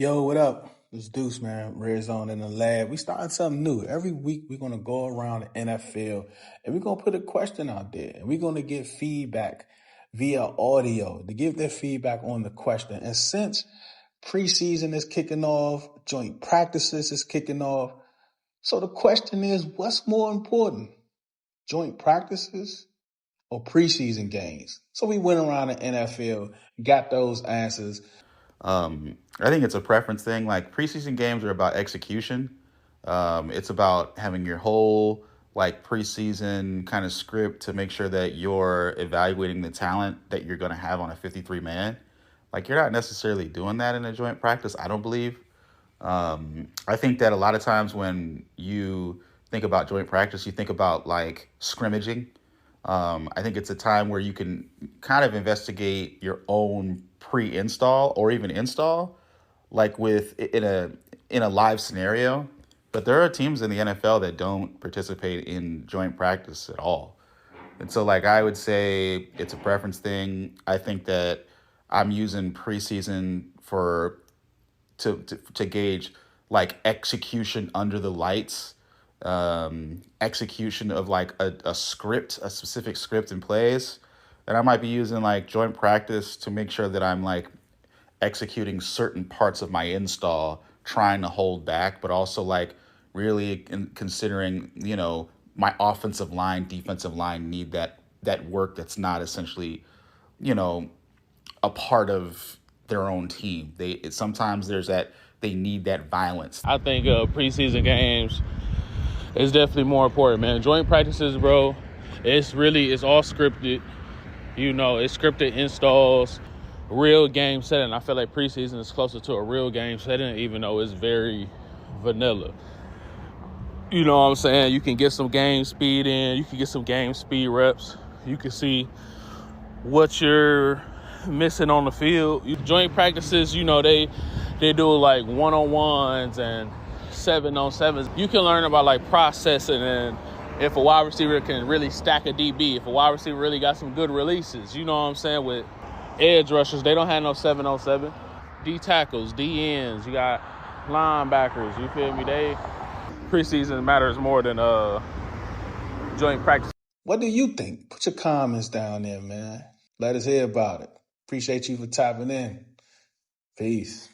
Yo, what up? It's Deuce, man. Red Zone in the lab. We starting something new. Every week, we're going to go around the NFL and we're going to put a question out there and we're going to get feedback via audio to give their feedback on the question. And since preseason is kicking off, joint practices is kicking off. So the question is, what's more important, joint practices or preseason games? So we went around the NFL, got those answers. I think it's a preference thing. Like preseason games are about execution. It's about having your whole like preseason kind of script to make sure that you're evaluating the talent that you're going to have on a 53 man. Like you're not necessarily doing that in a joint practice, I don't believe. I think that a lot of times when you think about joint practice, you think about like scrimmaging. I think it's a time where you can kind of investigate your own pre-install or even install, like with in a live scenario. But there are teams in the NFL that don't participate in joint practice at all. And so, like, I would say it's a preference thing. I think that I'm using preseason to gauge like execution under the lights, execution of like a script, a specific script in plays. And I might be using like joint practice to make sure that I'm like executing certain parts of my install, trying to hold back, but also like really considering, my offensive line, defensive line need that work that's not essentially, you know, a part of their own team. Sometimes there's that they need that violence. I think preseason games is definitely more important, man. Joint practices, bro, it's all scripted. It's scripted installs, real game setting. I feel like preseason is closer to a real game setting, even though it's very vanilla. You know what I'm saying? You can get some game speed in. You can get some game speed reps. You can see what you're missing on the field. Joint practices, they do like one-on-ones and 7-on-7s. You can learn about like processing and if a wide receiver can really stack a DB, if a wide receiver really got some good releases. You know what I'm saying? With edge rushers, they don't have no 7-on-7. D tackles, D ends, you got linebackers, you feel me? Preseason matters more than joint practice. What do you think? Put your comments down there, man. Let us hear about it. Appreciate you for tapping in. Peace.